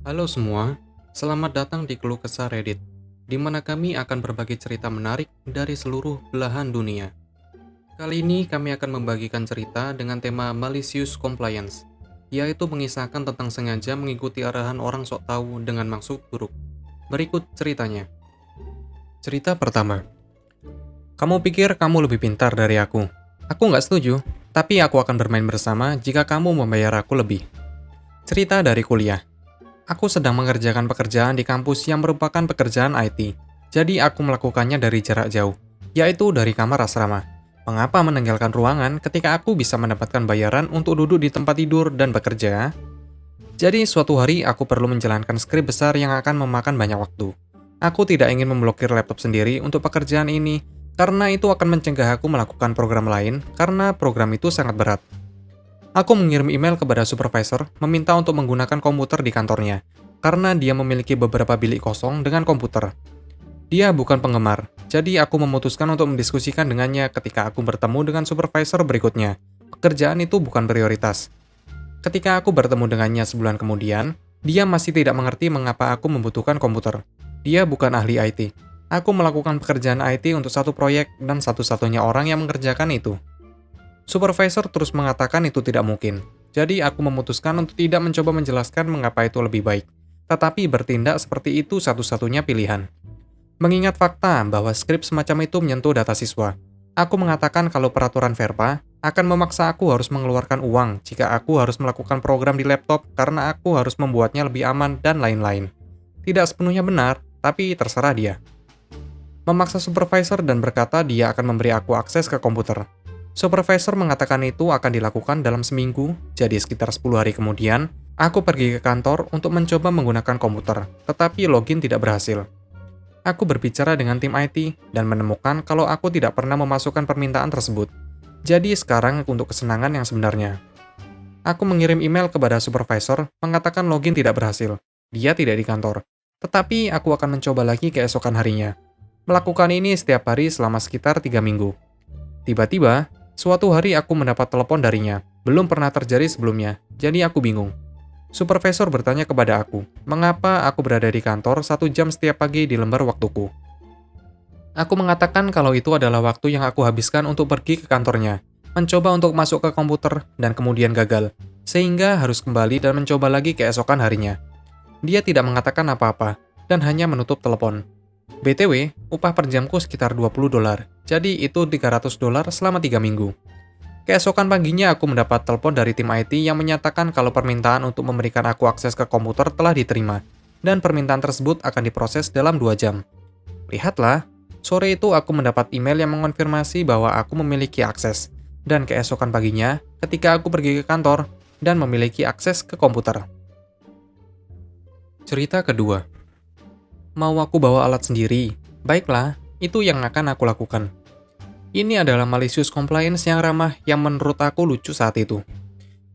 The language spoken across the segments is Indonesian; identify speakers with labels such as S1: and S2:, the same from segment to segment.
S1: Halo semua, selamat datang di Keluh Kesah Reddit, di mana kami akan berbagi cerita menarik dari seluruh belahan dunia. Kali ini kami akan membagikan cerita dengan tema Malicious Compliance, yaitu mengisahkan tentang sengaja mengikuti arahan orang sok tahu dengan maksud buruk. Berikut ceritanya. Cerita pertama. Kamu pikir kamu lebih pintar dari aku? Aku nggak setuju, tapi aku akan bermain bersama jika kamu membayar aku lebih. Cerita dari kuliah. Aku sedang mengerjakan pekerjaan di kampus yang merupakan pekerjaan IT, jadi aku melakukannya dari jarak jauh, yaitu dari kamar asrama. Mengapa meninggalkan ruangan ketika aku bisa mendapatkan bayaran untuk duduk di tempat tidur dan bekerja? Jadi suatu hari aku perlu menjalankan skrip besar yang akan memakan banyak waktu. Aku tidak ingin memblokir laptop sendiri untuk pekerjaan ini, karena itu akan mencegah aku melakukan program lain, karena program itu sangat berat. Aku mengirim email kepada supervisor meminta untuk menggunakan komputer di kantornya, karena dia memiliki beberapa bilik kosong dengan komputer. Dia bukan penggemar, jadi aku memutuskan untuk mendiskusikan dengannya ketika aku bertemu dengan supervisor berikutnya. Pekerjaan itu bukan prioritas. Ketika aku bertemu dengannya sebulan kemudian, dia masih tidak mengerti mengapa aku membutuhkan komputer. Dia bukan ahli IT. Aku melakukan pekerjaan IT untuk satu proyek dan satu-satunya orang yang mengerjakan itu. Supervisor terus mengatakan itu tidak mungkin. Jadi aku memutuskan untuk tidak mencoba menjelaskan mengapa itu lebih baik. Tetapi bertindak seperti itu satu-satunya pilihan. Mengingat fakta bahwa skrip semacam itu menyentuh data siswa, aku mengatakan kalau peraturan Verpa akan memaksa aku harus mengeluarkan uang jika aku harus melakukan program di laptop karena aku harus membuatnya lebih aman dan lain-lain. Tidak sepenuhnya benar, tapi terserah dia. Memaksa supervisor dan berkata dia akan memberi aku akses ke komputer. Supervisor mengatakan itu akan dilakukan dalam seminggu, jadi sekitar 10 hari kemudian, aku pergi ke kantor untuk mencoba menggunakan komputer, tetapi login tidak berhasil. Aku berbicara dengan tim IT dan menemukan kalau aku tidak pernah memasukkan permintaan tersebut. Jadi sekarang untuk kesenangan yang sebenarnya. Aku mengirim email kepada supervisor mengatakan login tidak berhasil. Dia tidak di kantor. Tetapi aku akan mencoba lagi keesokan harinya. Melakukan ini setiap hari selama sekitar 3 minggu. Tiba-tiba, suatu hari aku mendapat telepon darinya. Belum pernah terjadi sebelumnya, jadi aku bingung. Supervisor bertanya kepada aku, mengapa aku berada di kantor 1 jam setiap pagi di lembar waktuku. Aku mengatakan kalau itu adalah waktu yang aku habiskan untuk pergi ke kantornya, mencoba untuk masuk ke komputer, dan kemudian gagal, sehingga harus kembali dan mencoba lagi keesokan harinya. Dia tidak mengatakan apa-apa, dan hanya menutup telepon. BTW, upah per jamku sekitar $20, jadi itu $300 selama 3 minggu. Keesokan paginya aku mendapat telepon dari tim IT yang menyatakan kalau permintaan untuk memberikan aku akses ke komputer telah diterima, dan permintaan tersebut akan diproses dalam 2 jam. Lihatlah, sore itu aku mendapat email yang mengonfirmasi bahwa aku memiliki akses, dan keesokan paginya, ketika aku pergi ke kantor, dan memiliki akses ke komputer. Cerita kedua. Mau aku bawa alat sendiri? Baiklah, itu yang akan aku lakukan. Ini adalah malicious compliance yang ramah yang menurut aku lucu saat itu.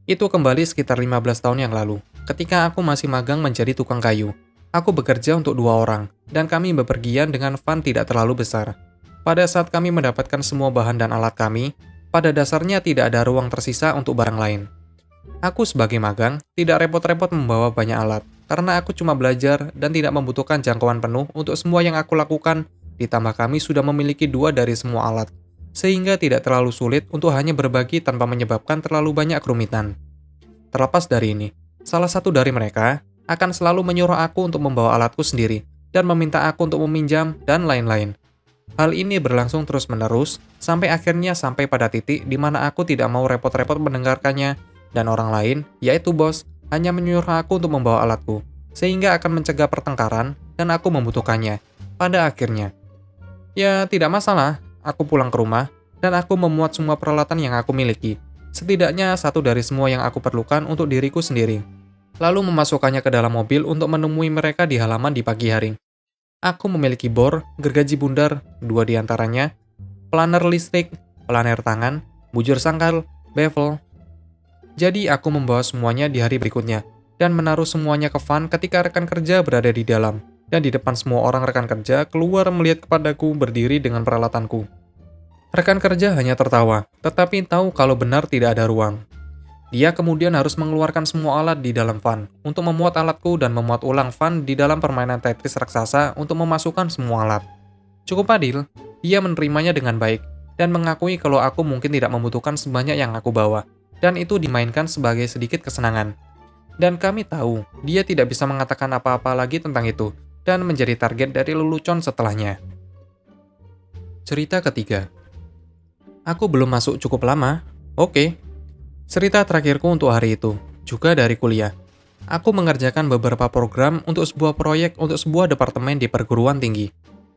S1: Itu kembali sekitar 15 tahun yang lalu, ketika aku masih magang menjadi tukang kayu. Aku bekerja untuk 2 orang, dan kami bepergian dengan van tidak terlalu besar. Pada saat kami mendapatkan semua bahan dan alat kami, pada dasarnya tidak ada ruang tersisa untuk barang lain. Aku sebagai magang, tidak repot-repot membawa banyak alat, karena aku cuma belajar dan tidak membutuhkan jangkauan penuh untuk semua yang aku lakukan, ditambah kami sudah memiliki 2 dari semua alat, sehingga tidak terlalu sulit untuk hanya berbagi tanpa menyebabkan terlalu banyak kerumitan. Terlepas dari ini, salah satu dari mereka akan selalu menyuruh aku untuk membawa alatku sendiri, dan meminta aku untuk meminjam, dan lain-lain. Hal ini berlangsung terus-menerus, sampai pada titik di mana aku tidak mau repot-repot mendengarkannya, dan orang lain, yaitu bos, hanya menyuruh aku untuk membawa alatku, sehingga akan mencegah pertengkaran, dan aku membutuhkannya. Pada akhirnya, ya tidak masalah, aku pulang ke rumah, dan aku memuat semua peralatan yang aku miliki, setidaknya satu dari semua yang aku perlukan untuk diriku sendiri. Lalu memasukkannya ke dalam mobil untuk menemui mereka di halaman di pagi hari. Aku memiliki bor, gergaji bundar, 2 di antaranya, planer listrik, planer tangan, bujur sangkal, bevel. Jadi aku membawa semuanya di hari berikutnya, dan menaruh semuanya ke van ketika rekan kerja berada di dalam, dan di depan semua orang rekan kerja keluar melihat kepadaku berdiri dengan peralatanku. Rekan kerja hanya tertawa, tetapi tahu kalau benar tidak ada ruang. Dia kemudian harus mengeluarkan semua alat di dalam van untuk memuat alatku dan memuat ulang van di dalam permainan Tetris raksasa untuk memasukkan semua alat. Cukup adil, dia menerimanya dengan baik dan mengakui kalau aku mungkin tidak membutuhkan sebanyak yang aku bawa, dan itu dimainkan sebagai sedikit kesenangan. Dan kami tahu, dia tidak bisa mengatakan apa-apa lagi tentang itu, dan menjadi target dari lelucon setelahnya. Cerita ketiga. Aku belum masuk cukup lama. Oke. Cerita terakhirku untuk hari itu, juga dari kuliah. Aku mengerjakan beberapa program untuk sebuah proyek untuk sebuah departemen di perguruan tinggi.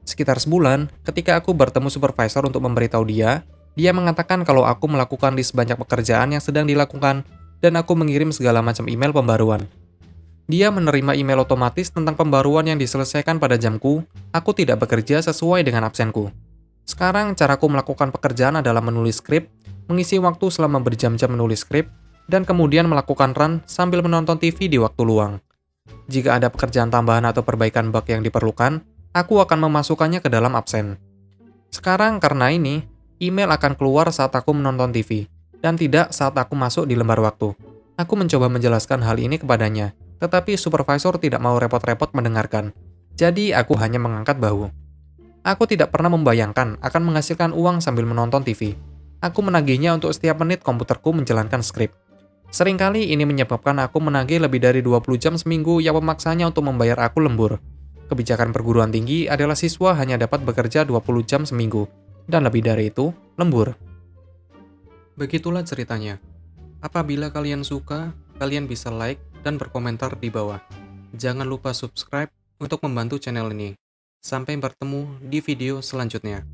S1: Sekitar sebulan, ketika aku bertemu supervisor untuk memberitahu dia mengatakan kalau aku melakukan list banyak pekerjaan yang sedang dilakukan, dan aku mengirim segala macam email pembaruan. Dia menerima email otomatis tentang pembaruan yang diselesaikan pada jamku, aku tidak bekerja sesuai dengan absenku. Sekarang, caraku melakukan pekerjaan adalah menulis skrip, mengisi waktu selama berjam-jam menulis skrip, dan kemudian melakukan run sambil menonton TV di waktu luang. Jika ada pekerjaan tambahan atau perbaikan bug yang diperlukan, aku akan memasukkannya ke dalam absen. Sekarang, karena ini, email akan keluar saat aku menonton TV, dan tidak saat aku masuk di lembar waktu. Aku mencoba menjelaskan hal ini kepadanya, tetapi supervisor tidak mau repot-repot mendengarkan. Jadi, aku hanya mengangkat bahu. Aku tidak pernah membayangkan akan menghasilkan uang sambil menonton TV. Aku menagihnya untuk setiap menit komputerku menjalankan skrip. Seringkali ini menyebabkan aku menagih lebih dari 20 jam seminggu yang memaksanya untuk membayar aku lembur. Kebijakan perguruan tinggi adalah siswa hanya dapat bekerja 20 jam seminggu, dan lebih dari itu, lembur. Begitulah ceritanya. Apabila kalian suka, kalian bisa like dan berkomentar di bawah. Jangan lupa subscribe untuk membantu channel ini. Sampai bertemu di video selanjutnya.